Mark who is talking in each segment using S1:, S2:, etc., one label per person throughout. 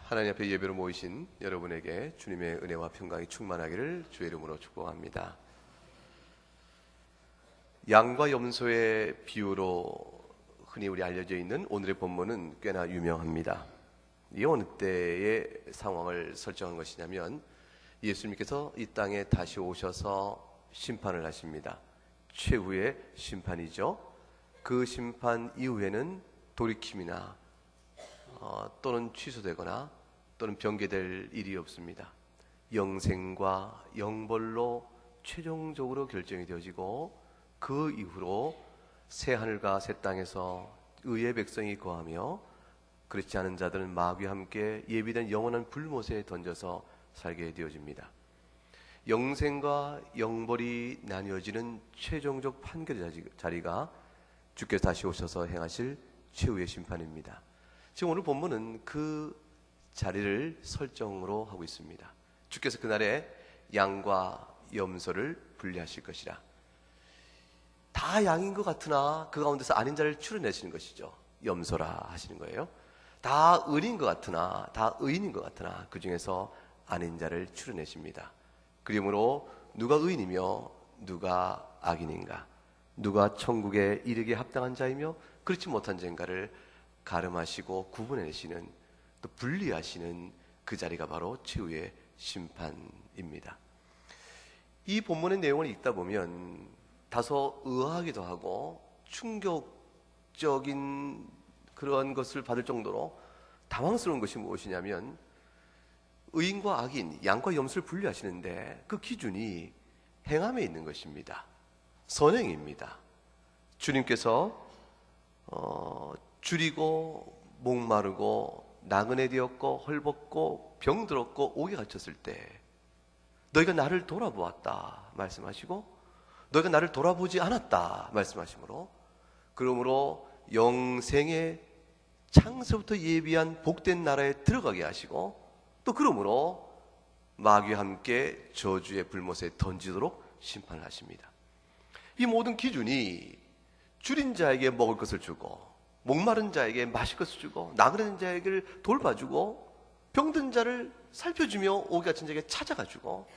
S1: 하나님 앞에 예배로 모이신 여러분에게 주님의 은혜와 평강이 충만하기를 주의 이름으로 축복합니다. 양과 염소의 비유로 흔히 우리 알려져 있는 오늘의 본문은 꽤나 유명합니다. 이 어느 때의 상황을 설정한 것이냐면 예수님께서 이 땅에 다시 오셔서 심판을 하십니다. 최후의 심판이죠. 그 심판 이후에는 돌이킴이나 또는 취소되거나 또는 변개될 일이 없습니다. 영생과 영벌로 최종적으로 결정이 되어지고 그 이후로 새 하늘과 새 땅에서 의의 백성이 거하며 그렇지 않은 자들은 마귀와 함께 예비된 영원한 불못에 던져서 살게 되어집니다. 영생과 영벌이 나뉘어지는 최종적 판결의 자리가 주께서 다시 오셔서 행하실 최후의 심판입니다. 지금 오늘 본문은 그 자리를 설정으로 하고 있습니다. 주께서 그날에 양과 염소를 분리하실 것이라. 다 양인 것 같으나 그 가운데서 아닌 자를 추려내시는 것이죠. 염소라 하시는 거예요. 다 은인 것 같으나 다 의인인 것 같으나 그 중에서 아닌 자를 추려내십니다. 그러므로 누가 의인이며 누가 악인인가, 누가 천국에 이르게 합당한 자이며 그렇지 못한 자인가를 가름하시고 구분해내시는, 또 분리하시는 그 자리가 바로 최후의 심판입니다. 이 본문의 내용을 읽다 보면 다소 의아하기도 하고 충격적인 그런 것을 받을 정도로 당황스러운 것이 무엇이냐면 의인과 악인, 양과 염소를 분리하시는데 그 기준이 행함에 있는 것입니다. 선행입니다. 주님께서 줄이고 목마르고 나그네 되었고 헐벗고 병들었고 옥에 갇혔을 때 너희가 나를 돌아보았다 말씀하시고 너희가 나를 돌아보지 않았다 말씀하시므로, 그러므로 영생의 창세부터 예비한 복된 나라에 들어가게 하시고 또 그러므로 마귀와 함께 저주의 불못에 던지도록 심판을 하십니다. 이 모든 기준이 줄인 자에게 먹을 것을 주고 목마른 자에게 마실 것을 주고 나그네 자에게 돌봐주고 병든 자를 살펴주며 옥에 갇힌 자에게 찾아가주고,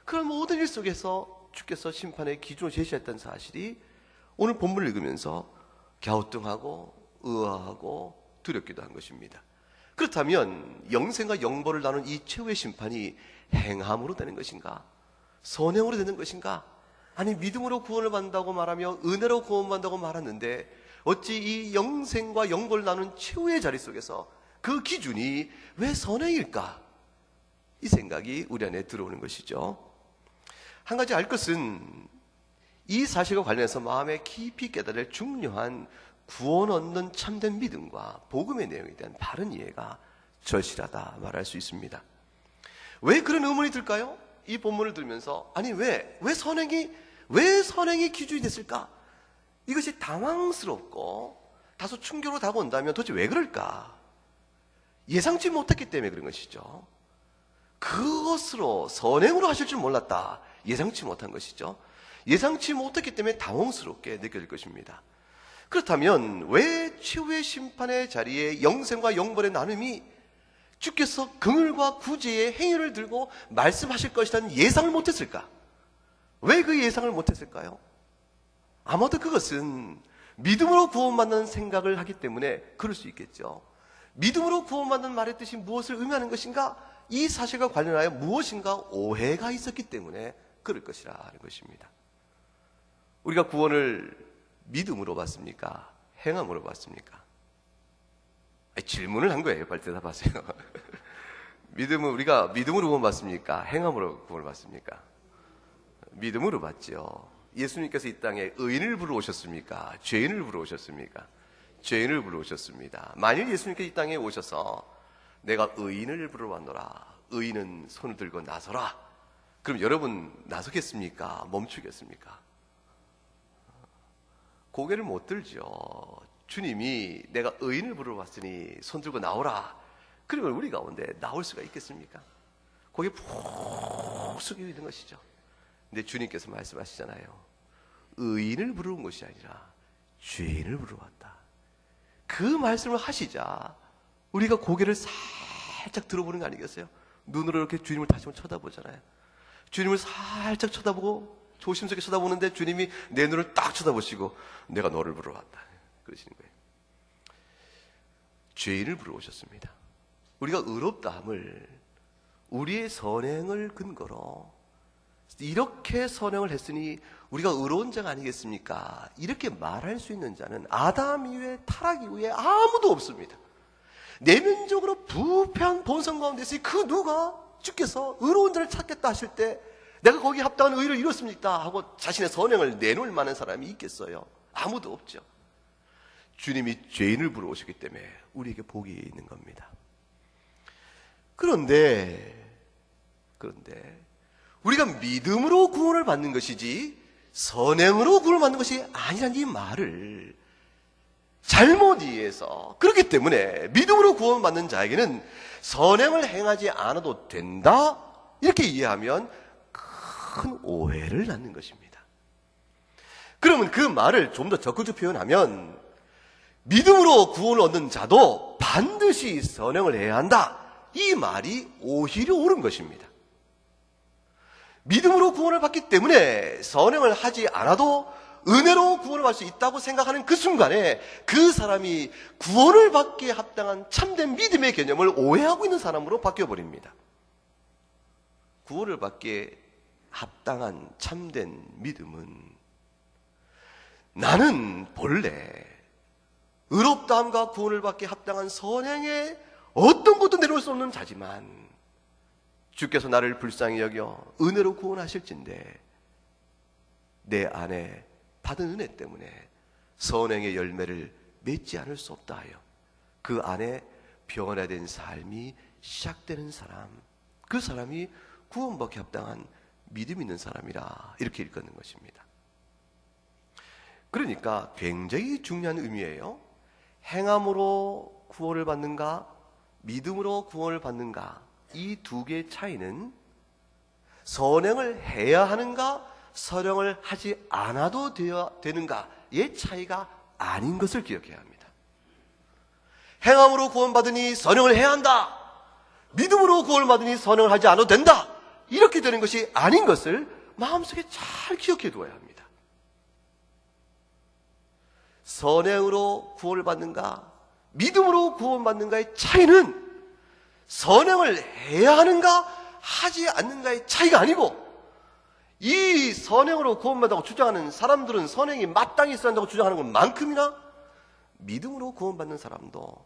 S1: 그런 모든 일 속에서 주께서 심판의 기준을 제시했던 사실이 오늘 본문을 읽으면서 갸우뚱하고 의아하고 두렵기도 한 것입니다. 그렇다면 영생과 영벌을 나눈 이 최후의 심판이 행함으로 되는 것인가, 선행으로 되는 것인가, 아니 믿음으로 구원을 받는다고 말하며 은혜로 구원받는다고 말하는데 어찌 이 영생과 영벌을 나눈 최후의 자리 속에서 그 기준이 왜 선행일까? 이 생각이 우리 안에 들어오는 것이죠. 한 가지 알 것은 이 사실과 관련해서 마음에 깊이 깨달을 중요한 구원 얻는 참된 믿음과 복음의 내용에 대한 바른 이해가 절실하다 말할 수 있습니다. 왜 그런 의문이 들까요? 이 본문을 들으면서 아니 왜 선행이 기준이 됐을까? 이것이 당황스럽고 다소 충격으로 다가온다면 도대체 왜 그럴까? 예상치 못했기 때문에 그런 것이죠. 그것으로 선행으로 하실 줄 몰랐다, 예상치 못한 것이죠. 예상치 못했기 때문에 당황스럽게 느껴질 것입니다. 그렇다면 왜 최후의 심판의 자리에 영생과 영벌의 나눔이 주께서 긍휼과 구제의 행위를 들고 말씀하실 것이라는 예상을 못했을까? 왜 그 예상을 못했을까요? 아마도 그것은 믿음으로 구원받는 생각을 하기 때문에 그럴 수 있겠죠. 믿음으로 구원받는 말의 뜻이 무엇을 의미하는 것인가, 이 사실과 관련하여 무엇인가 오해가 있었기 때문에 그럴 것이라 하는 것입니다. 우리가 구원을 믿음으로 받습니까? 행함으로 받습니까? 질문을 한 거예요. 빨리 대답하세요. 믿음은 우리가 믿음으로 구원받습니까? 행함으로 구원을 받습니까? 믿음으로 받죠. 예수님께서 이 땅에 의인을 부르오셨습니까? 죄인을 부르오셨습니까? 죄인을 부르오셨습니다. 만일 예수님께서 이 땅에 오셔서 내가 의인을 부르러왔노라, 의인은 손을 들고 나서라, 그럼 여러분 나서겠습니까? 멈추겠습니까? 고개를 못 들죠. 주님이 내가 의인을 부르러 왔으니 손 들고 나오라, 그러면 우리 가운데 나올 수가 있겠습니까? 고개 푹 숙이고 있는 것이죠. 근데 주님께서 말씀하시잖아요. 의인을 부르는 것이 아니라 죄인을 부르러 왔다. 그 말씀을 하시자 우리가 고개를 살짝 들어보는 거 아니겠어요? 눈으로 이렇게 주님을 다시 한번 쳐다보잖아요. 주님을 살짝 쳐다보고 조심스럽게 쳐다보는데 주님이 내 눈을 딱 쳐다보시고 내가 너를 부르러 왔다 그러시는 거예요. 죄인을 부르러 오셨습니다. 우리가 의롭다함을 우리의 선행을 근거로 이렇게 선행을 했으니 우리가 의로운 자가 아니겠습니까? 이렇게 말할 수 있는 자는 아담 이후에 타락 이후에 아무도 없습니다. 내면적으로 부패한 본성 가운데 있으니 그 누가 주께서 의로운 자를 찾겠다 하실 때 내가 거기에 합당한 의를 이뤘습니다 하고 자신의 선행을 내놓을 만한 사람이 있겠어요? 아무도 없죠. 주님이 죄인을 부르러 오셨기 때문에 우리에게 복이 있는 겁니다. 그런데 우리가 믿음으로 구원을 받는 것이지 선행으로 구원을 받는 것이 아니라는 이 말을 잘못 이해해서, 그렇기 때문에 믿음으로 구원받는 자에게는 선행을 행하지 않아도 된다 이렇게 이해하면 큰 오해를 낳는 것입니다. 그러면 그 말을 좀 더 적극적으로 표현하면 믿음으로 구원을 얻는 자도 반드시 선행을 해야 한다, 이 말이 오히려 옳은 것입니다. 믿음으로 구원을 받기 때문에 선행을 하지 않아도 은혜로 구원을 받을 수 있다고 생각하는 그 순간에 그 사람이 구원을 받기에 합당한 참된 믿음의 개념을 오해하고 있는 사람으로 바뀌어버립니다. 구원을 받기에 합당한 참된 믿음은 나는 본래 의롭다함과 구원을 받기에 합당한 선행에 어떤 것도 내려올 수 없는 자지만 주께서 나를 불쌍히 여겨 은혜로 구원하실진데 내 안에 받은 은혜 때문에 선행의 열매를 맺지 않을 수 없다 하여 그 안에 변화된 삶이 시작되는 사람, 그 사람이 구원받기 합당한 믿음 있는 사람이라 이렇게 일컫는 것입니다. 그러니까 굉장히 중요한 의미예요. 행함으로 구원을 받는가 믿음으로 구원을 받는가, 이 두 개의 차이는 선행을 해야 하는가 선행을 하지 않아도 되는가의 차이가 아닌 것을 기억해야 합니다. 행함으로 구원받으니 선행을 해야 한다, 믿음으로 구원을 받으니 선행을 하지 않아도 된다, 이렇게 되는 것이 아닌 것을 마음속에 잘 기억해 두어야 합니다. 선행으로 구원을 받는가 믿음으로 구원받는가의 차이는 선행을 해야 하는가 하지 않는가의 차이가 아니고, 이 선행으로 구원받다고 주장하는 사람들은 선행이 마땅히 있어야 한다고 주장하는 것만큼이나 믿음으로 구원받는 사람도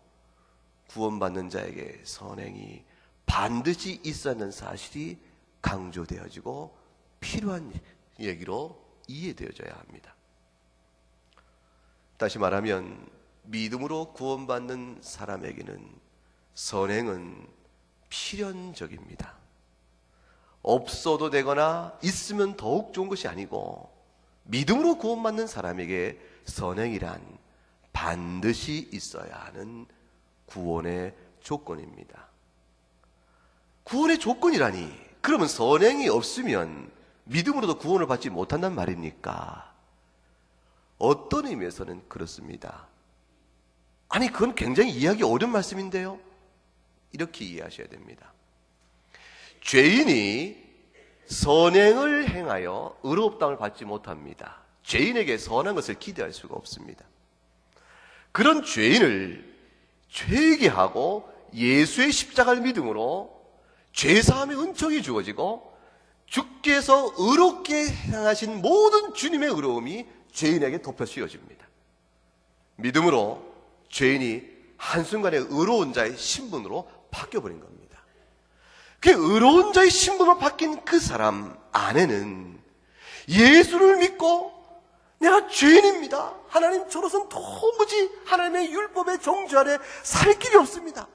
S1: 구원받는 자에게 선행이 반드시 있어야 하는 사실이 강조되어지고 필요한 얘기로 이해되어져야 합니다. 다시 말하면 믿음으로 구원받는 사람에게는 선행은 필연적입니다. 없어도 되거나 있으면 더욱 좋은 것이 아니고, 믿음으로 구원받는 사람에게 선행이란 반드시 있어야 하는 구원의 조건입니다. 구원의 조건이라니, 그러면 선행이 없으면 믿음으로도 구원을 받지 못한단 말입니까? 어떤 의미에서는 그렇습니다. 아니, 그건 굉장히 이해하기 어려운 말씀인데요. 이렇게 이해하셔야 됩니다. 죄인이 선행을 행하여 의롭다함을 받지 못합니다. 죄인에게 선한 것을 기대할 수가 없습니다. 그런 죄인을 회개하고 예수의 십자가를 믿음으로 죄사함의 은총이 주어지고 주께서 의롭게 행하신 모든 주님의 의로움이 죄인에게 덮여 씌워집니다. 믿음으로 죄인이 한순간에 의로운 자의 신분으로 바뀌어버린 겁니다. 그 의로운 자의 신분으로 바뀐 그 사람 안에는 예수를 믿고 내가 죄인입니다, 하나님 저로서는 도무지 하나님의 율법의 정죄 아래 살 길이 없습니다,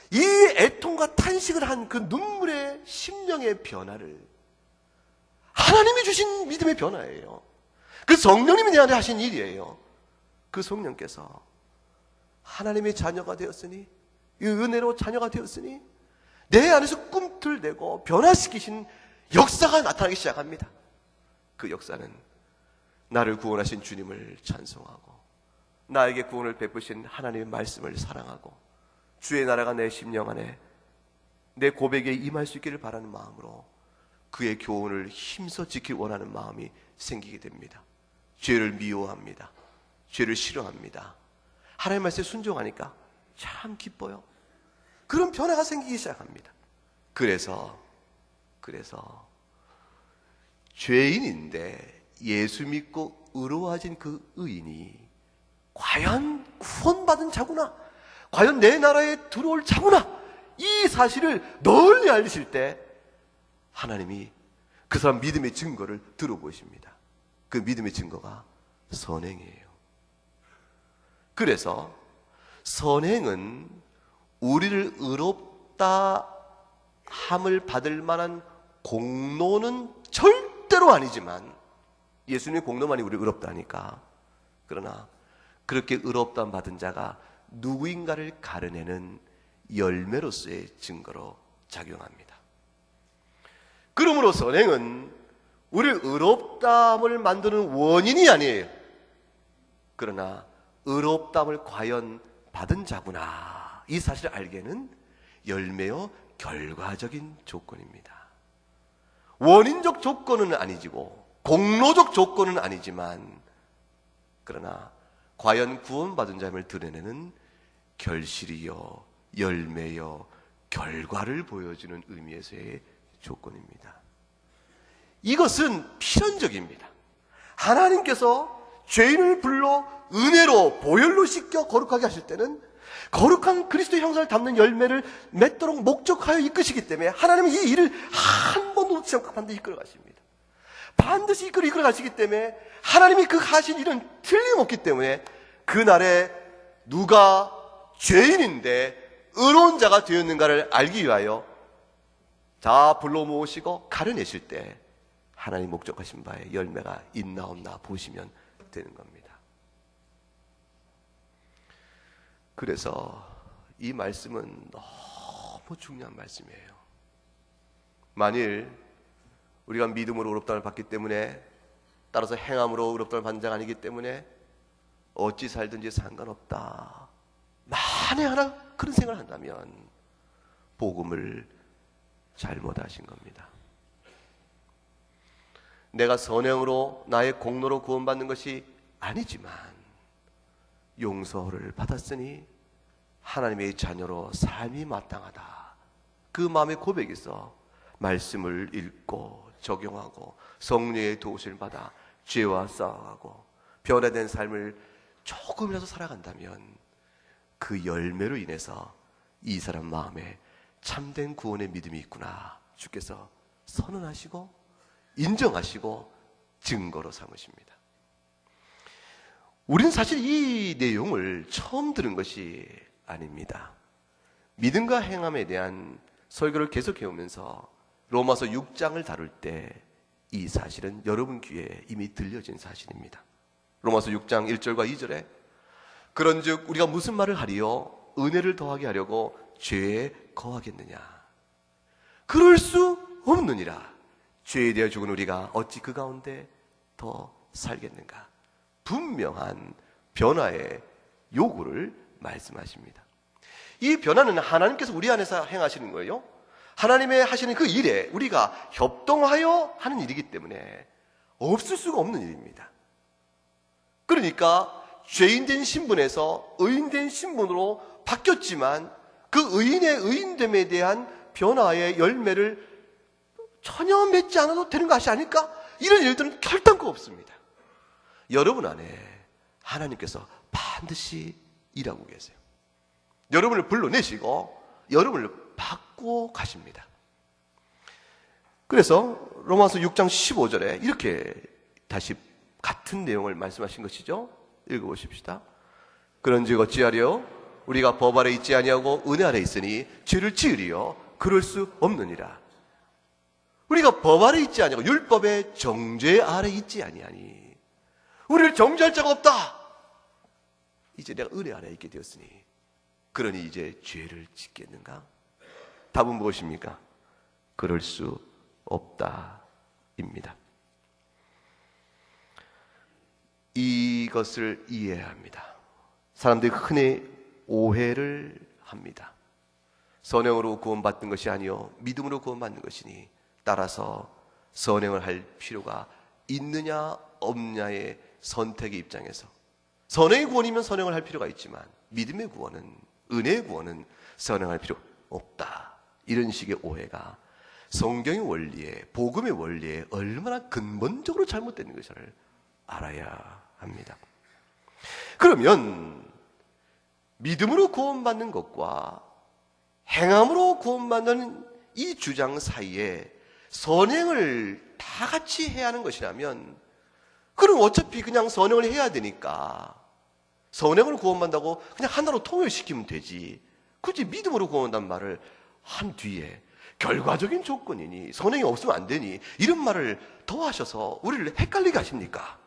S1: 이 애통과 탄식을 한 그 눈물의 심령의 변화를 하나님이 주신 믿음의 변화예요. 그 성령님이 내 안에 하신 일이에요. 그 성령께서 하나님의 자녀가 되었으니, 이 은혜로 자녀가 되었으니 내 안에서 꿈틀대고 변화시키신 역사가 나타나기 시작합니다. 그 역사는 나를 구원하신 주님을 찬송하고 나에게 구원을 베푸신 하나님의 말씀을 사랑하고 주의 나라가 내 심령 안에 내 고백에 임할 수 있기를 바라는 마음으로 그의 교훈을 힘써 지키길 원하는 마음이 생기게 됩니다. 죄를 미워합니다. 죄를 싫어합니다. 하나님 말씀에 순종하니까 참 기뻐요. 그런 변화가 생기기 시작합니다. 그래서 죄인인데 예수 믿고 의로워진 그 의인이 과연 구원받은 자구나, 과연 내 나라에 들어올 자구나, 이 사실을 널리 알리실 때 하나님이 그 사람 믿음의 증거를 들어보십니다. 그 믿음의 증거가 선행이에요. 그래서 선행은 우리를 의롭다 함을 받을 만한 공로는 절대로 아니지만, 예수님의 공로만이 우리를 의롭다 하니까, 그러나 그렇게 의롭다 받은 자가 누구인가를 가려내는 열매로서의 증거로 작용합니다. 그러므로 선행은 우리를 의롭다함을 만드는 원인이 아니에요. 그러나 의롭다함을 과연 받은 자구나, 이 사실을 알게는 열매요 결과적인 조건입니다. 원인적 조건은 아니지고 공로적 조건은 아니지만, 그러나 과연 구원받은 자임을 드러내는 결실이요 열매요 결과를 보여주는 의미에서의 조건입니다. 이것은 필연적입니다. 하나님께서 죄인을 불러 은혜로 보혈로 씻겨 거룩하게 하실 때는 거룩한 그리스도의 형상을 담는 열매를 맺도록 목적하여 이끄시기 때문에 하나님은 이 일을 한 번도 놓치지 않고 반드시 이끌어 가십니다. 반드시 이끌어 가시기 때문에 하나님이 그 하신 일은 틀림없기 때문에 그날에 누가 죄인인데 의로운 자가 되었는가를 알기 위하여 다 불러 모으시고 가려내실 때 하나님 목적하신 바에 열매가 있나 없나 보시면 되는 겁니다. 그래서 이 말씀은 너무 중요한 말씀이에요. 만일 우리가 믿음으로 의롭다를 받기 때문에, 따라서 행함으로 의롭다를 받는 자가 아니기 때문에 어찌 살든지 상관없다, 만에 하나 그런 생각을 한다면 복음을 잘못하신 겁니다. 내가 선행으로 나의 공로로 구원받는 것이 아니지만 용서를 받았으니 하나님의 자녀로 삶이 마땅하다, 그 마음의 고백이 있어 말씀을 읽고 적용하고 성령의 도우심을 받아 죄와 싸워가고 변화된 삶을 조금이라도 살아간다면 그 열매로 인해서 이 사람 마음에 참된 구원의 믿음이 있구나 주께서 선언하시고 인정하시고 증거로 삼으십니다. 우리는 사실 이 내용을 처음 들은 것이 아닙니다. 믿음과 행함에 대한 설교를 계속해 오면서 로마서 6장을 다룰 때 이 사실은 여러분 귀에 이미 들려진 사실입니다. 로마서 6장 1절과 2절에 그런즉 우리가 무슨 말을 하리요? 은혜를 더하게 하려고 죄에 거하겠느냐? 그럴 수 없느니라. 죄에 대해 죽은 우리가 어찌 그 가운데 더 살겠는가? 분명한 변화의 요구를 말씀하십니다. 이 변화는 하나님께서 우리 안에서 행하시는 거예요. 하나님의 하시는 그 일에 우리가 협동하여 하는 일이기 때문에 없을 수가 없는 일입니다. 그러니까 죄인된 신분에서 의인된 신분으로 바뀌었지만 그 의인의 의인됨에 대한 변화의 열매를 전혀 맺지 않아도 되는 것이 아닐까? 이런 일들은 결단코 없습니다. 여러분 안에 하나님께서 반드시 일하고 계세요. 여러분을 불러내시고 여러분을 받고 가십니다. 그래서 로마서 6장 15절에 이렇게 다시 같은 내용을 말씀하신 것이죠. 읽어보십시다. 그런즉 어찌하려 우리가 법 아래 있지 아니하고 은혜 아래 있으니 죄를 지으리요 그럴 수 없느니라. 우리가 법 아래 있지 아니하고 율법의 정죄 아래 있지 아니하니 우리를 정죄할 자가 없다. 이제 내가 은혜 아래 있게 되었으니 그러니 이제 죄를 짓겠는가? 답은 무엇입니까? 그럴 수 없다입니다. 이것을 이해해야 합니다. 사람들이 흔히 오해를 합니다. 선행으로 구원받는 것이 아니요 믿음으로 구원받는 것이니 따라서 선행을 할 필요가 있느냐 없느냐의 선택의 입장에서 선행의 구원이면 선행을 할 필요가 있지만 믿음의 구원은, 은혜의 구원은 선행할 필요 없다. 이런 식의 오해가 성경의 원리에, 복음의 원리에 얼마나 근본적으로 잘못된 것을 알아야 합니다. 그러면 믿음으로 구원받는 것과 행함으로 구원받는 이 주장 사이에 선행을 다 같이 해야 하는 것이라면, 그럼 어차피 그냥 선행을 해야 되니까 선행을 구원받는다고 그냥 하나로 통일시키면 되지, 굳이 믿음으로 구원한다는 말을 한 뒤에 결과적인 조건이니 선행이 없으면 안 되니 이런 말을 더하셔서 우리를 헷갈리게 하십니까?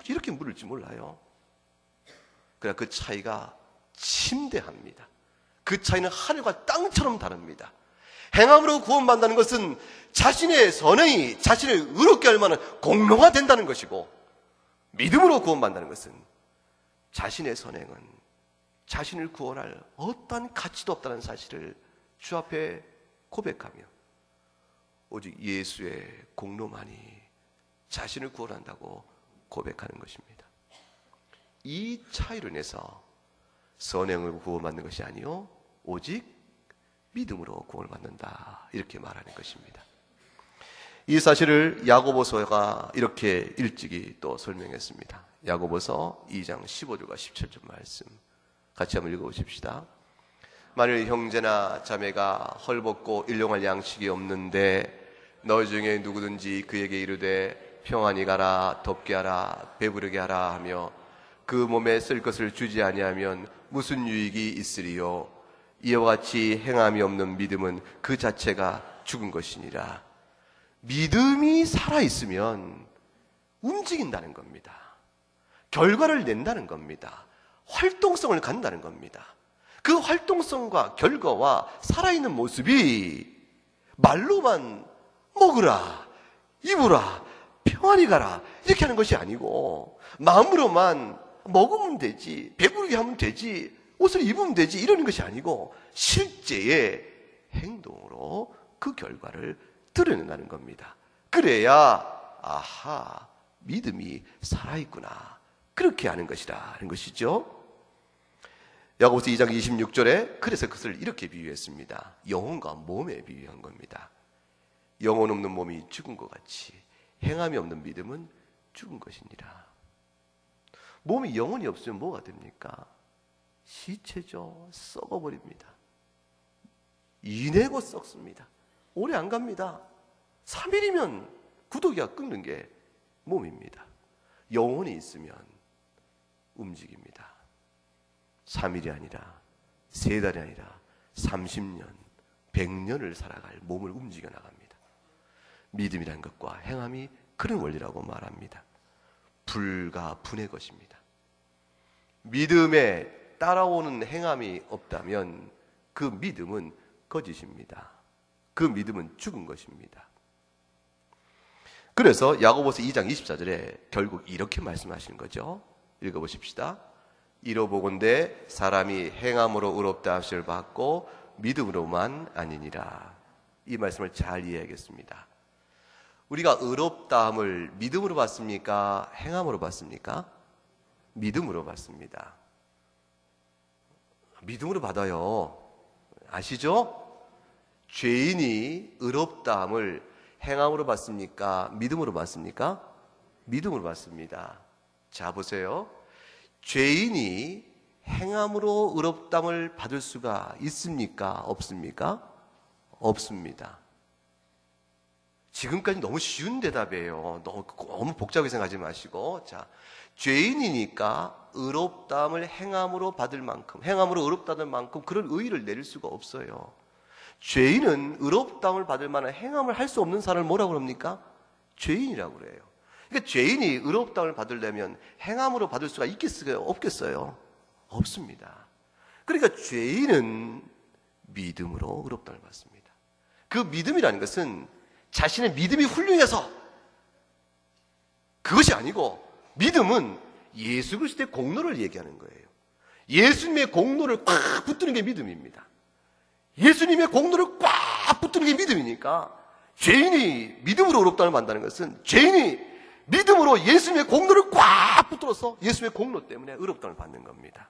S1: 이렇게 물을지 몰라요. 그러나 그 차이가 심대합니다. 그 차이는 하늘과 땅처럼 다릅니다. 행함으로 구원받는다는 것은 자신의 선행이 자신을 의롭게 할 만한 공로가 된다는 것이고, 믿음으로 구원받는다는 것은 자신의 선행은 자신을 구원할 어떠한 가치도 없다는 사실을 주 앞에 고백하며 오직 예수의 공로만이 자신을 구원한다고 고백하는 것입니다. 이 차이로 인해서 선행으로 구원받는 것이 아니요 오직 믿음으로 구원을 받는다, 이렇게 말하는 것입니다. 이 사실을 야고보서가 이렇게 일찍이 또 설명했습니다. 야고보서 2장 15절과 17절 말씀 같이 한번 읽어보십시다. 만일 형제나 자매가 헐벗고 일용할 양식이 없는데 너희 중에 누구든지 그에게 이르되 평안히 가라, 덥게 하라, 배부르게 하라 하며 그 몸에 쓸 것을 주지 아니하면 무슨 유익이 있으리요? 이와 같이 행함이 없는 믿음은 그 자체가 죽은 것이니라. 믿음이 살아있으면 움직인다는 겁니다. 결과를 낸다는 겁니다. 활동성을 갖는다는 겁니다. 그 활동성과 결과와 살아있는 모습이 말로만 먹으라, 입으라, 평안히 가라 이렇게 하는 것이 아니고, 마음으로만 먹으면 되지, 배부르게 하면 되지, 옷을 입으면 되지 이러는 것이 아니고 실제의 행동으로 그 결과를 드러낸다는 겁니다. 그래야 아하, 믿음이 살아있구나, 그렇게 하는 것이라는 것이죠. 야고보서 2장 26절에 그래서 그것을 이렇게 비유했습니다. 영혼과 몸에 비유한 겁니다. 영혼 없는 몸이 죽은 것 같이 행함이 없는 믿음은 죽은 것이니라. 몸이 영혼이 없으면 뭐가 됩니까? 시체죠. 썩어버립니다. 이내고 썩습니다. 오래 안 갑니다. 3일이면 구더기가 끓는 게 몸입니다. 영혼이 있으면 움직입니다. 3일이 아니라 3달이 아니라 30년, 100년을 살아갈 몸을 움직여 나갑니다. 믿음이라는 것과 행함이 그런 원리라고 말합니다. 불과 분의 것입니다. 믿음에 따라오는 행함이 없다면 그 믿음은 거짓입니다. 그 믿음은 죽은 것입니다. 그래서 야고보서 2장 24절에 결국 이렇게 말씀하시는 거죠. 읽어보십시다. 이로보건대 사람이 행함으로 의롭다 하심을 받고 믿음으로만 아니니라. 이 말씀을 잘 이해하겠습니다. 우리가 의롭다함을 믿음으로 받습니까? 행함으로 받습니까? 믿음으로 받습니다. 믿음으로 받아요. 아시죠? 죄인이 의롭다함을 행함으로 받습니까? 믿음으로 받습니까? 믿음으로 받습니다. 자, 보세요. 죄인이 행함으로 의롭다함을 받을 수가 있습니까? 없습니까? 없습니다. 지금까지 너무 쉬운 대답이에요. 너무 복잡하게 생각하지 마시고, 자, 죄인이니까 의롭다함을 행함으로 받을 만큼, 행함으로 의롭다는 만큼 그런 의의를 내릴 수가 없어요. 죄인은 의롭다함을 받을 만한 행함을 할 수 없는 사람을 뭐라고 합니까? 죄인이라고 그래요. 그러니까 죄인이 의롭다함을 받으려면 행함으로 받을 수가 있겠어요? 없겠어요? 없습니다. 그러니까 죄인은 믿음으로 의롭다함을 받습니다. 그 믿음이라는 것은 자신의 믿음이 훌륭해서 그것이 아니고, 믿음은 예수 그리스도의 공로를 얘기하는 거예요. 예수님의 공로를 꽉 붙드는 게 믿음입니다. 예수님의 공로를 꽉 붙드는 게 믿음이니까, 죄인이 믿음으로 의롭다함을 받는다는 것은 죄인이 믿음으로 예수님의 공로를 꽉 붙들어서 예수님의 공로 때문에 의롭다함을 받는 겁니다.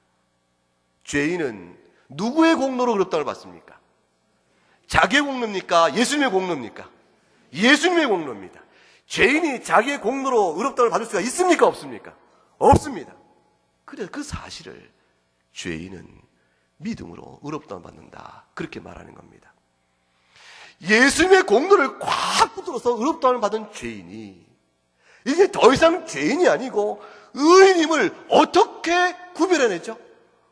S1: 죄인은 누구의 공로로 의롭다함을 받습니까? 자기의 공로입니까? 예수님의 공로입니까? 예수님의 공로입니다. 죄인이 자기의 공로로 의롭다함을 받을 수가 있습니까? 없습니까? 없습니다. 그래서 그 사실을 죄인은 믿음으로 의롭다함을 받는다, 그렇게 말하는 겁니다. 예수님의 공로를 꽉 붙들어서 의롭다함을 받은 죄인이 이제 더 이상 죄인이 아니고 의인임을 어떻게 구별해내죠?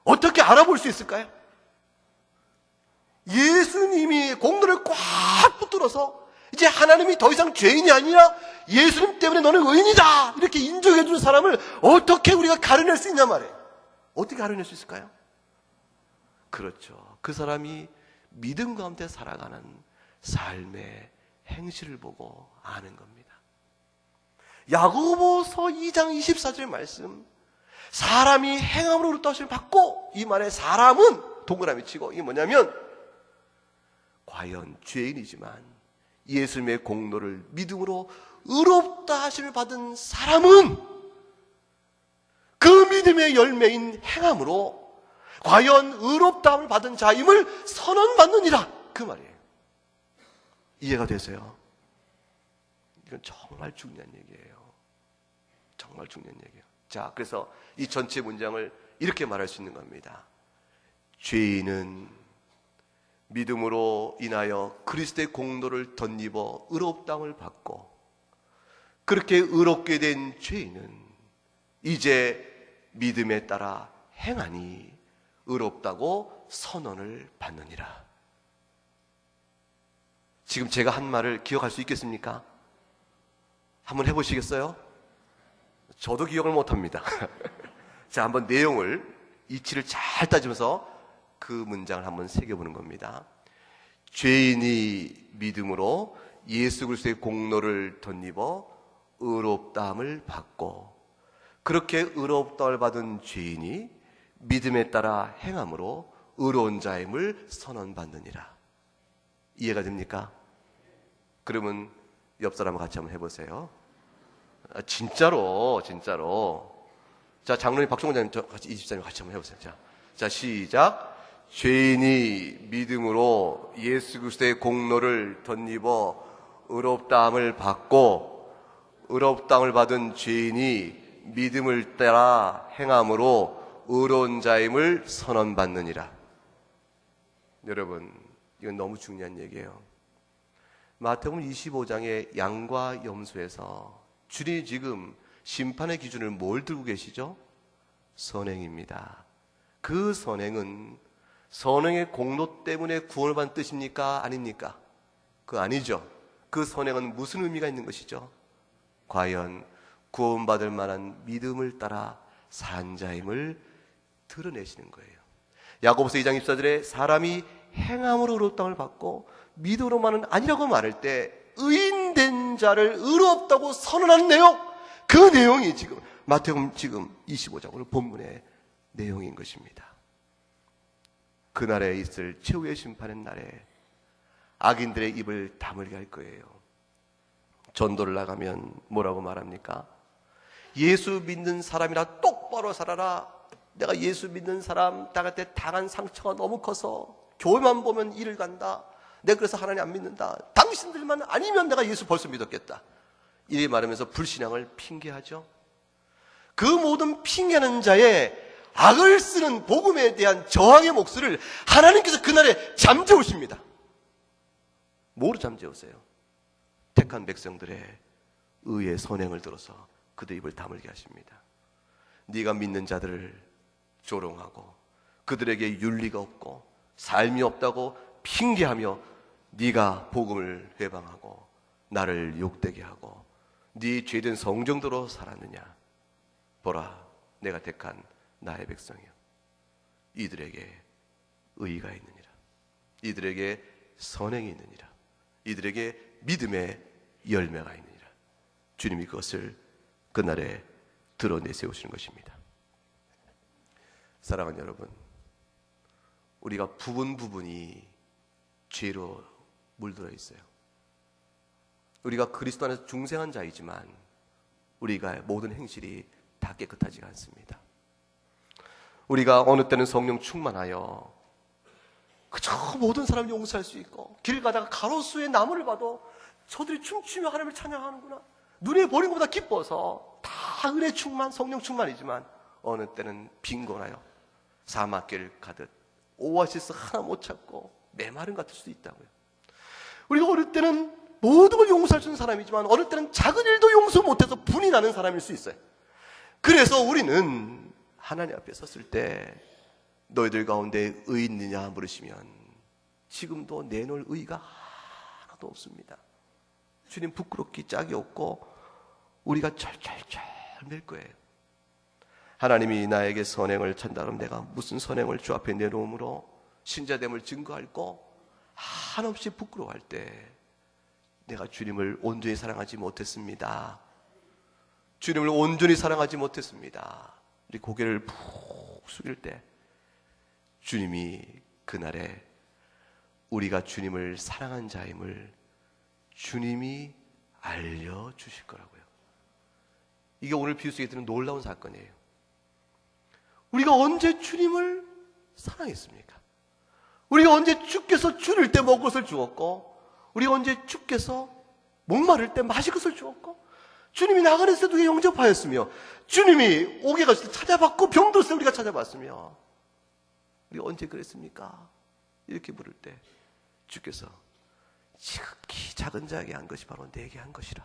S1: 어떻게 알아볼 수 있을까요? 예수님이 공로를 꽉 붙들어서 이제 하나님이 더 이상 죄인이 아니라 예수님 때문에 너는 의인이다, 이렇게 인정해 주는 사람을 어떻게 우리가 가려낼 수 있냐 말이에요. 어떻게 가려낼 수 있을까요? 그렇죠. 그 사람이 믿음 가운데 살아가는 삶의 행실을 보고 아는 겁니다. 야고보서 2장 24절 말씀, 사람이 행함으로 의롭다하심을 받고, 이 말에 사람은 동그라미 치고, 이게 뭐냐면 과연 죄인이지만 예수님의 공로를 믿음으로 의롭다 하심을 받은 사람은 그 믿음의 열매인 행함으로 과연 의롭다함을 받은 자임을 선언받느니라, 그 말이에요. 이해가 되세요? 이건 정말 중요한 얘기예요. 정말 중요한 얘기예요. 자, 그래서 이 전체 문장을 이렇게 말할 수 있는 겁니다. 죄인은 믿음으로 인하여 그리스도의 공로를 덧입어 의롭다함을 받고, 그렇게 의롭게 된 죄인은 이제 믿음에 따라 행하니 의롭다고 선언을 받느니라. 지금 제가 한 말을 기억할 수 있겠습니까? 한번 해보시겠어요? 저도 기억을 못합니다. 자, 한번 내용을, 이치를 잘 따지면서 그 문장을 한번 새겨보는 겁니다. 죄인이 믿음으로 예수 그리스도의 공로를 덧입어 의롭다함을 받고, 그렇게 의롭다함을 받은 죄인이 믿음에 따라 행함으로 의로운 자임을 선언받느니라. 이해가 됩니까? 그러면 옆 사람과 같이 한번 해보세요. 진짜로. 자, 장로님 박종원 장님 같이 24님 같이 한번 해보세요. 자, 시작. 죄인이 믿음으로 예수 그리스도의 공로를 덧입어 의롭다함을 받고, 의롭다함을 받은 죄인이 믿음을 따라 행함으로 의로운 자임을 선언받느니라. 여러분, 이건 너무 중요한 얘기예요. 마태복음 25장의 양과 염소에서 주님이 지금 심판의 기준을 뭘 들고 계시죠? 선행입니다. 그 선행은 선행의 공로 때문에 구원을 받는 뜻입니까? 아닙니까? 그거 아니죠. 그 선행은 무슨 의미가 있는 것이죠? 과연 구원받을 만한 믿음을 따라 산 자임을 드러내시는 거예요. 야고보서 2장 24절에 사람이 행함으로 의롭다함을 받고 믿음으로만은 아니라고 말할 때 의인된 자를 의롭다고 선언하는 내용, 그 내용이 지금 마태복음 지금 25장 오늘 본문의 내용인 것입니다. 그날에 있을 최후의 심판의 날에 악인들의 입을 다물게 할 거예요. 전도를 나가면 뭐라고 말합니까? 예수 믿는 사람이라 똑바로 살아라. 내가 예수 믿는 사람 나한테 당한 상처가 너무 커서 교회만 보면 일을 간다. 내가 그래서 하나님 안 믿는다. 당신들만 아니면 내가 예수 벌써 믿었겠다. 이렇게 말하면서 불신앙을 핑계하죠. 그 모든 핑계하는 자의 악을 쓰는 복음에 대한 저항의 목소리를 하나님께서 그날에 잠재우십니다. 뭐로 잠재우세요? 택한 백성들의 의의 선행을 들어서 그들 입을 다물게 하십니다. 네가 믿는 자들을 조롱하고 그들에게 윤리가 없고 삶이 없다고 핑계하며 네가 복음을 회방하고 나를 욕되게 하고 네 죄된 성정대로 살았느냐? 보라, 내가 택한 나의 백성이여, 이들에게 의의가 있느니라. 이들에게 선행이 있느니라. 이들에게 믿음의 열매가 있느니라. 주님이 그것을 그날에 드러내세우시는 것입니다. 사랑하는 여러분, 우리가 부분이 죄로 물들어 있어요. 우리가 그리스도 안에서 중생한 자이지만 우리가 모든 행실이 다 깨끗하지가 않습니다. 우리가 어느 때는 성령 충만하여 그저 모든 사람을 용서할 수 있고, 길 가다가 가로수의 나무를 봐도 저들이 춤추며 하나님을 찬양하는구나, 눈에 보이는 것보다 기뻐서, 다 은혜 충만, 성령 충만이지만 어느 때는 빈곤하여 사막길 가듯 오아시스 하나 못 찾고 메마른 같을 수도 있다고요. 우리가 어느 때는 모든 걸 용서할 수 있는 사람이지만 어느 때는 작은 일도 용서 못해서 분이 나는 사람일 수 있어요. 그래서 우리는 하나님 앞에 섰을 때 너희들 가운데 의 있느냐 물으시면 지금도 내놓을 의가 하나도 없습니다. 주님 부끄럽기 짝이 없고 우리가 철철철 맬 거예요. 하나님이 나에게 선행을 찬다면 내가 무슨 선행을 주 앞에 내놓음으로 신자됨을 증거할고 한없이 부끄러워할 때 내가 주님을 온전히 사랑하지 못했습니다. 주님을 온전히 사랑하지 못했습니다. 우리 고개를 푹 숙일 때 주님이 그날에 우리가 주님을 사랑한 자임을 주님이 알려주실 거라고요. 이게 오늘 비유 속에 드는 놀라운 사건이에요. 우리가 언제 주님을 사랑했습니까? 우리가 언제 주께서 줄일 때 먹을 것을 주었고, 우리가 언제 주께서 목마를 때 마실 것을 주었고, 주님이 나가는 새도 영접하였으며, 주님이 옥에 갔을 때 찾아봤고 병들었을 때 우리가 찾아봤으며, 우리가 언제 그랬습니까? 이렇게 물을 때 주께서 지극히 작은 자에게 한 것이 바로 내게 한 것이라.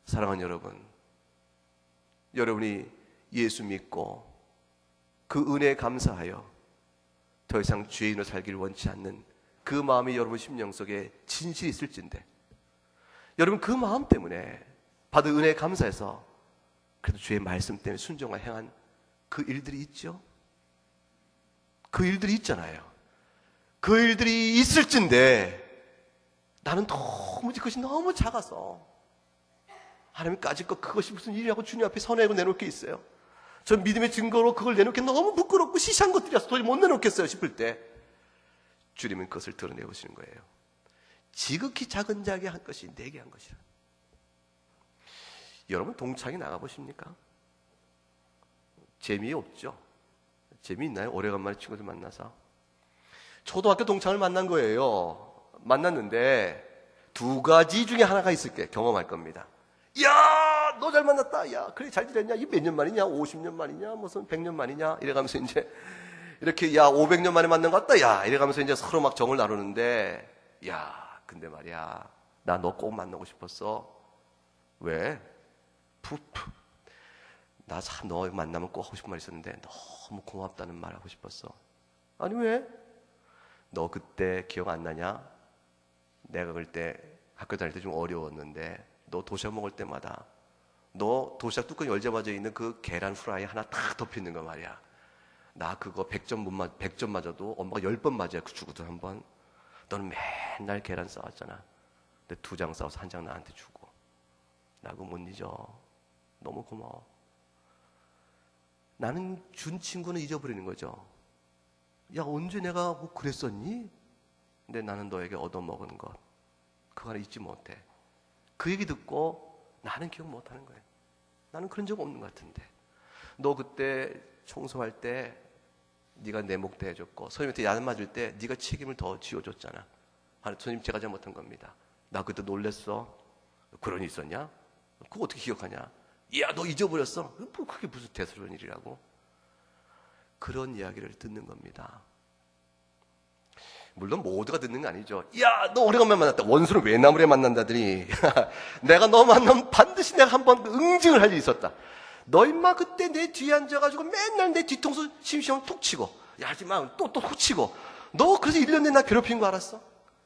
S1: 사랑하는 여러분, 여러분이 예수 믿고 그 은혜에 감사하여 더 이상 죄인으로 살기를 원치 않는 그 마음이 여러분 심령 속에 진실이 있을진데, 여러분 그 마음 때문에 받은 은혜에 감사해서 그래도 주의 말씀 때문에 순종을 행한 그 일들이 있죠. 그 일들이 있잖아요. 그 일들이 있을진데 나는 도무지 그것이 너무 작아서 하나님까지 것 그것이 무슨 일이라고 주님 앞에 선회하고 내놓을 게 있어요. 전 믿음의 증거로 그걸 내놓기 너무 부끄럽고 시시한 것들이라서 도저히 못 내놓겠어요 싶을 때 주님은 그것을 드러내오시는 거예요. 지극히 작은 자에게 한 것이 내게 한 것이라. 여러분 동창회 나가보십니까? 재미없죠? 재미있나요? 오래간만에 친구들 만나서. 초등학교 동창을 만난 거예요. 만났는데 두 가지 중에 하나가 있을 게 경험할 겁니다. 야, 너 잘 만났다. 야, 그래 잘 지냈냐? 이 몇 년 만이냐? 50년 만이냐? 무슨 100년 만이냐? 이래가면서 이제 이렇게 야 500년 만에 만난 것 같다. 야, 이래가면서 이제 서로 막 정을 나누는데, 야, 근데 말이야, 나 너 꼭 만나고 싶었어. 왜? 푸푸. 나 참 너 만나면 꼭 하고 싶은 말 있었는데 너무 고맙다는 말 하고 싶었어. 아니 왜? 너 그때 기억 안 나냐? 내가 그때 학교 다닐 때 좀 어려웠는데 너 도시락 먹을 때마다 너 도시락 뚜껑 열자마자 있는 그 계란 후라이 하나 딱 덮이는 거 말이야. 나 그거 100점 맞아도 엄마가 10번 맞아야 주거든 한 번. 너는 맨날 계란 싸왔잖아. 근데 2장 싸워서 1장 나한테 주고. 나 그거 못 잊어. 너무 고마워. 나는 준 친구는 잊어버리는 거죠. 야, 언제 내가 뭐 그랬었니? 근데 나는 너에게 얻어먹은 것 그거 하나 잊지 못해. 그 얘기 듣고 나는 기억 못하는 거예요. 나는 그런 적 없는 것 같은데. 너 그때 청소할 때 네가 내 목대 해줬고 선생님한테 야단 맞을 때 네가 책임을 더 지어줬잖아. 선생님 제가 잘못한 겁니다. 나 그때 놀랬어. 그런 일 있었냐? 그거 어떻게 기억하냐? 야, 너 잊어버렸어? 뭐 그게 무슨 대수로운 일이라고? 그런 이야기를 듣는 겁니다. 물론 모두가 듣는 거 아니죠. 야, 너 오래간만에 만났다. 원수는 왜 나무래 만난다더니 내가 너 만나면 반드시 내가 한번 응징을 할 일이 있었다. 너 임마 그때 내 뒤에 앉아가지고 맨날 내 뒤통수 심심하면 툭 치고, 야 하지마 또 훅 치고, 너 그래서 1년 내내 나 괴롭힌 거 알았어?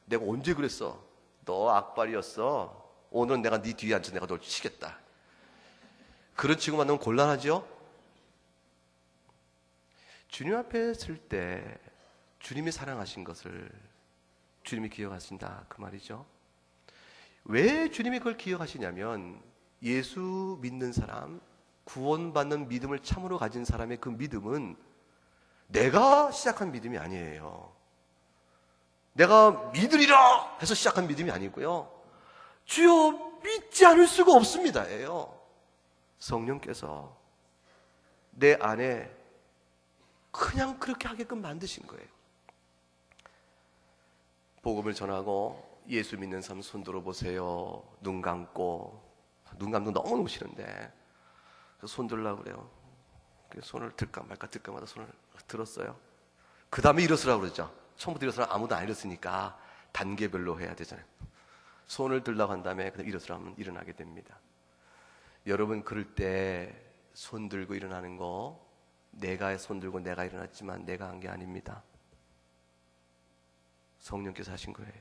S1: 내가 언제 그랬어? 너 악발이었어. 오늘은 내가 네 뒤에 앉아서 내가 널 치겠다. 그런 친구 만나면 곤란하죠? 주님 앞에 설 때 주님이 사랑하신 것을 주님이 기억하신다 그 말이죠. 왜 주님이 그걸 기억하시냐면 예수 믿는 사람, 구원받는 믿음을 참으로 가진 사람의 그 믿음은 내가 시작한 믿음이 아니에요. 내가 믿으리라 해서 시작한 믿음이 아니고요. 주여 믿지 않을 수가 없습니다예요. 성령께서 내 안에 그냥 그렇게 하게끔 만드신 거예요. 복음을 전하고 예수 믿는 사람 손 들어보세요. 눈 감고, 눈 감도 너무너무 싫은데 손 들으려고 그래요. 손을 들까 말까 들까 마다 손을 들었어요. 그 다음에 일어서라고 그러죠. 처음부터 일어서라 아무도 안 일어서니까 단계별로 해야 되잖아요. 손을 들라고 한 다음에 그다음 일어서라면 일어나게 됩니다. 여러분 그럴 때 손 들고 일어나는 거 내가 손 들고 내가 일어났지만 내가 한 게 아닙니다. 성령께서 하신 거예요.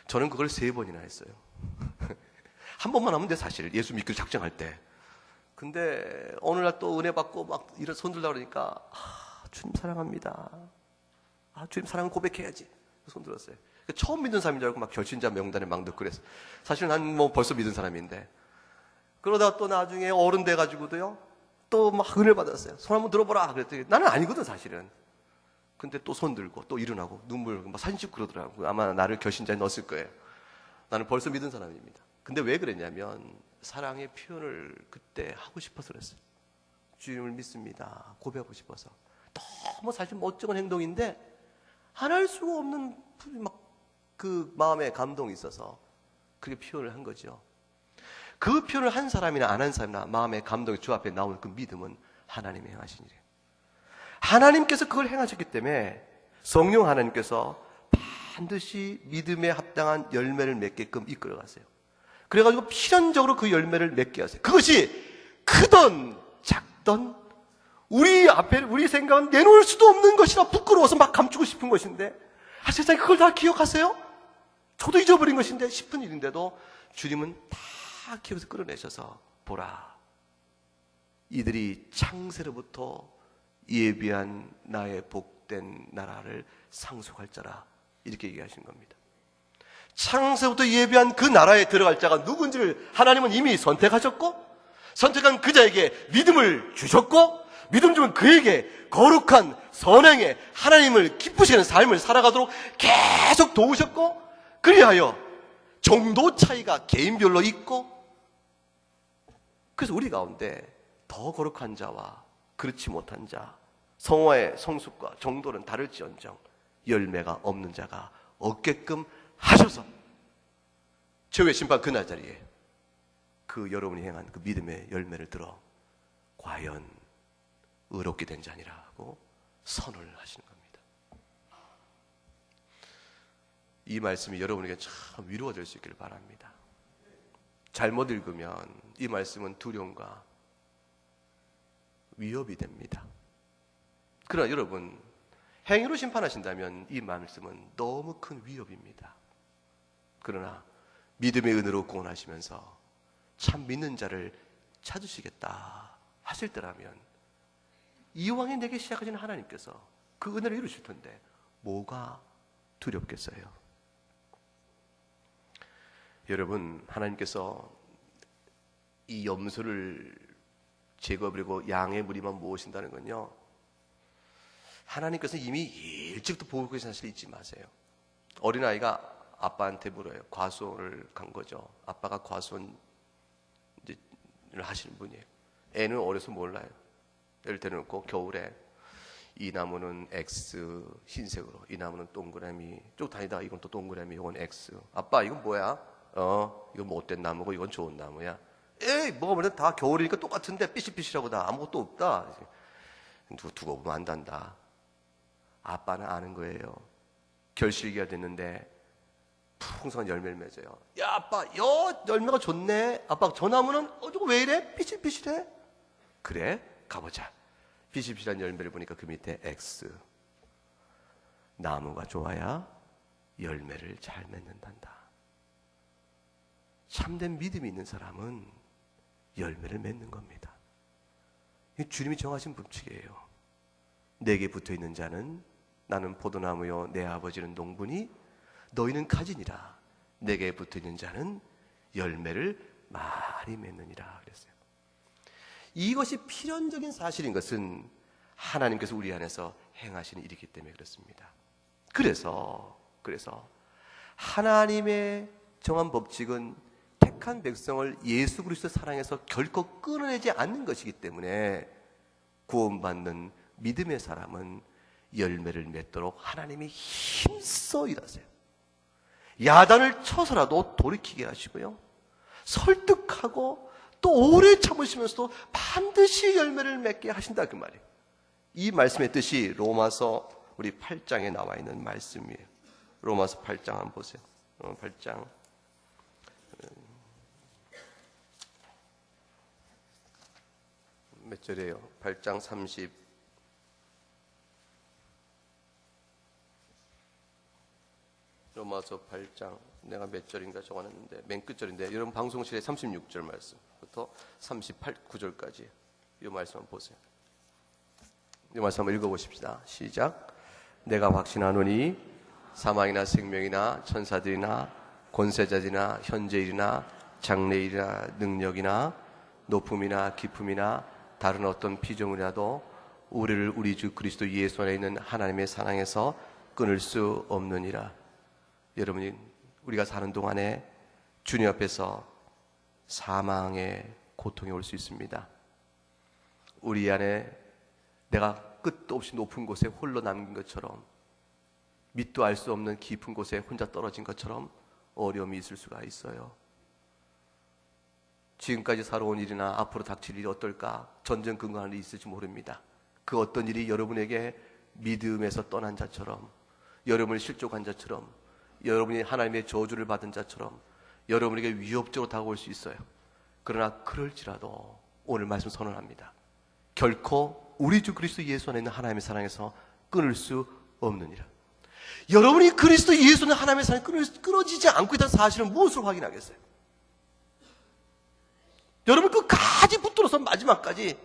S1: 저는 그걸 3번이나 했어요. 한 번만 하면 돼 사실 예수 믿기로 작정할 때. 근데 어느 날 또 은혜 받고 막 이런 손 들려고 그러니까 주님 사랑합니다. 주님 사랑을 고백해야지. 손 들었어요. 처음 믿은 사람인 줄 알고 막 결신자 명단에 막 넣고 그랬어요. 사실 난 뭐 벌써 믿은 사람인데. 그러다가 또 나중에 어른 돼가지고도요. 또 막 은혜를 받았어요. 손 한번 들어보라. 그랬더니 나는 아니거든 사실은. 근데 또 손 들고 또 일어나고 눈물 막 사진 찍고 그러더라고요. 아마 나를 결신자에 넣었을 거예요. 나는 벌써 믿은 사람입니다. 근데 왜 그랬냐면 사랑의 표현을 그때 하고 싶어서 그랬어요. 주님을 믿습니다. 고백하고 싶어서. 너무 사실 멋쩍은 행동인데 안 할 수가 없는 막 그 마음에 감동이 있어서 그렇게 표현을 한 거죠. 그 표현을 한 사람이나 안 한 사람이나 마음의 감동이 주 앞에 나오는 그 믿음은 하나님이 행하신 일이에요. 하나님께서 그걸 행하셨기 때문에 성령 하나님께서 반드시 믿음에 합당한 열매를 맺게끔 이끌어가세요. 그래가지고 필연적으로 그 열매를 맺게 하세요. 그것이 크던 작던 우리 앞에 우리 생각은 내놓을 수도 없는 것이라 부끄러워서 막 감추고 싶은 것인데 세상에 그걸 다 기억하세요? 저도 잊어버린 것인데 싶은 일인데도 주님은 다 기억해서 끌어내셔서 보라 이들이 창세로부터 예비한 나의 복된 나라를 상속할 자라 이렇게 얘기하신 겁니다. 창세부터 예비한 그 나라에 들어갈 자가 누군지를 하나님은 이미 선택하셨고 선택한 그 자에게 믿음을 주셨고 믿음 주면 그에게 거룩한 선행에 하나님을 기쁘시는 삶을 살아가도록 계속 도우셨고 그리하여 정도 차이가 개인별로 있고 그래서 우리 가운데 더 거룩한 자와 그렇지 못한 자 성화의 성숙과 정도는 다를지언정 열매가 없는 자가 없게끔 하셔서 최후의 심판 그날 자리에 그 여러분이 행한 그 믿음의 열매를 들어 과연 의롭게 된 자니라고 선언을 하시는 겁니다. 이 말씀이 여러분에게 참 위로가 될 수 있기를 바랍니다. 잘못 읽으면 이 말씀은 두려움과 위협이 됩니다. 그러나 여러분 행위로 심판하신다면 이 말씀은 너무 큰 위협입니다. 그러나 믿음의 은혜로 구원하시면서 참 믿는 자를 찾으시겠다 하실 때라면 이왕에 내게 시작하신 하나님께서 그 은혜를 이루실 텐데 뭐가 두렵겠어요? 여러분 하나님께서 이 염소를 제거해버리고 양의 무리만 모으신다는 건요 하나님께서 이미 일찍부터 보고 계신 사실 잊지 마세요. 어린아이가 아빠한테 물어요. 과수원을 간 거죠. 아빠가 과수원을 하시는 분이에요. 애는 어려서 몰라요. 애를 데려놓고 겨울에 이 나무는 X 흰색으로 이 나무는 동그라미 쭉 다니다가 이건 또 동그라미 이건 X 아빠 이건 뭐야? 이건 못된 나무고 이건 좋은 나무야. 에이 뭐가 뭐든 다 겨울이니까 똑같은데 삐실삐실하고 다 아무것도 없다. 두고 보면 안단다. 아빠는 아는 거예요. 결실기가 됐는데 풍성한 열매를 맺어요. 야 아빠 열매가 좋네. 아빠 저 나무는 저거 왜 이래? 삐실삐실해? 그래 가보자. 삐실삐실한 열매를 보니까 그 밑에 X 나무가 좋아야 열매를 잘 맺는단다. 참된 믿음이 있는 사람은 열매를 맺는 겁니다. 이 주님이 정하신 법칙이에요. 내게 붙어있는 자는 나는 포도나무요 내 아버지는 농부니 너희는 가지니라. 내게 붙어있는 자는 열매를 많이 맺느니라 그랬어요. 이것이 필연적인 사실인 것은 하나님께서 우리 안에서 행하시는 일이기 때문에 그렇습니다. 그래서 하나님의 정한 법칙은 택한 백성을 예수 그리스도 사랑해서 결코 끊어내지 않는 것이기 때문에 구원받는 믿음의 사람은 열매를 맺도록 하나님이 힘써 일하세요. 야단을 쳐서라도 돌이키게 하시고요, 설득하고 또 오래 참으시면서도 반드시 열매를 맺게 하신다, 그 말이에요. 이 말씀의 뜻이 로마서 우리 8장에 나와 있는 말씀이에요. 로마서 8장 한번 보세요. 로마 8장 몇 절이에요? 8장 30 로마서 8장 내가 몇 절인가 적어놨는데 맨 끝절인데, 여러분 방송실에 36절 말씀부터 38구절까지 이 말씀 한번 보세요. 이 말씀 한번 읽어보십시다. 시작. 내가 확신하노니 사망이나 생명이나 천사들이나 권세자들이나 현재일이나 장래일이나 능력이나 높음이나 깊음이나 다른 어떤 피조물이라도 우리를 우리 주 그리스도 예수 안에 있는 하나님의 사랑에서 끊을 수 없느니라. 여러분이 우리가 사는 동안에 주님 앞에서 사망의 고통이 올 수 있습니다. 우리 안에 내가 끝도 없이 높은 곳에 홀로 남긴 것처럼, 밑도 알 수 없는 깊은 곳에 혼자 떨어진 것처럼 어려움이 있을 수가 있어요. 지금까지 살아온 일이나 앞으로 닥칠 일이 어떨까 전전긍긍하는 일이 있을지 모릅니다. 그 어떤 일이 여러분에게 믿음에서 떠난 자처럼, 여러분을 실족한 자처럼, 여러분이 하나님의 저주를 받은 자처럼 여러분에게 위협적으로 다가올 수 있어요. 그러나 그럴지라도 오늘 말씀 선언합니다. 결코 우리 주 그리스도 예수 안에 있는 하나님의 사랑에서 끊을 수 없느니라. 여러분이 그리스도 예수 안에 하나님의 사랑에 끊어지지 않고 있다는 사실은 무엇으로 확인하겠어요? 여러분 끝까지 붙들어서 마지막까지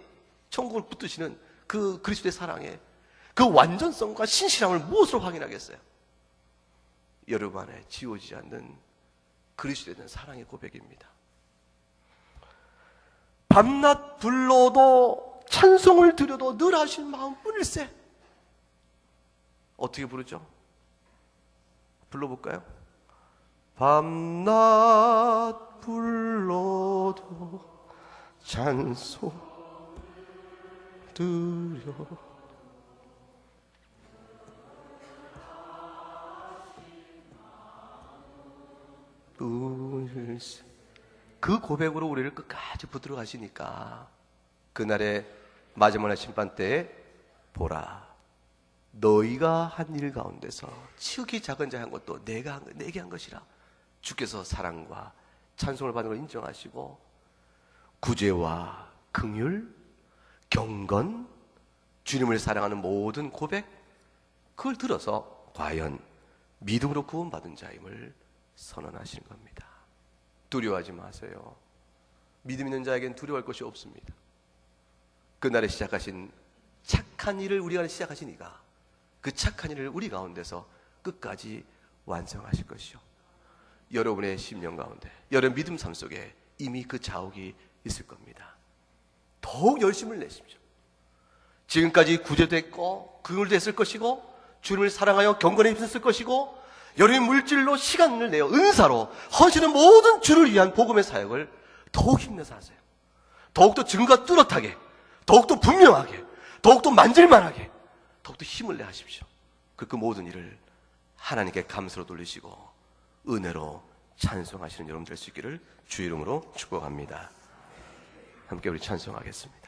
S1: 천국을 붙드시는 그 그리스도의 사랑에 그 완전성과 신실함을 무엇으로 확인하겠어요? 여러분 안에 지워지지 않는 그리스도에 대한 사랑의 고백입니다. 밤낮 불러도 찬송을 드려도 늘 하신 마음뿐일세. 어떻게 부르죠? 불러볼까요? 밤낮 불러도 찬송 드려 그 고백으로 우리를 끝까지 붙들어 가시니까 그날의 마지막 심판 때에 보라, 너희가 한 일 가운데서 지극히 작은 자 한 것도 내게 한 것이라. 주께서 사랑과 찬송을 받는 걸 인정하시고 구제와 긍휼, 경건, 주님을 사랑하는 모든 고백, 그걸 들어서 과연 믿음으로 구원받은 자임을 선언하시는 겁니다. 두려워하지 마세요. 믿음 있는 자에겐 두려워할 것이 없습니다. 그날에 시작하신 착한 일을 우리가 시작하신 이가 그 착한 일을 우리 가운데서 끝까지 완성하실 것이요, 여러분의 심령 가운데, 여러분 믿음 삶 속에 이미 그 자욱이 있을 겁니다. 더욱 열심을 내십시오. 지금까지 구제됐고 긍휼도 했을 것이고 주님을 사랑하여 경건에 입었을 것이고 여러분의 물질로 시간을 내어 은사로 헌신하는 모든 주를 위한 복음의 사역을 더욱 힘내서 하세요. 더욱더 증거가 뚜렷하게, 더욱더 분명하게, 더욱더 만질만하게, 더욱더 힘을 내 하십시오. 그 모든 일을 하나님께 감사로 돌리시고 은혜로 찬송하시는 여러분 될 수 있기를 주 이름으로 축복합니다. 함께 우리 찬송하겠습니다.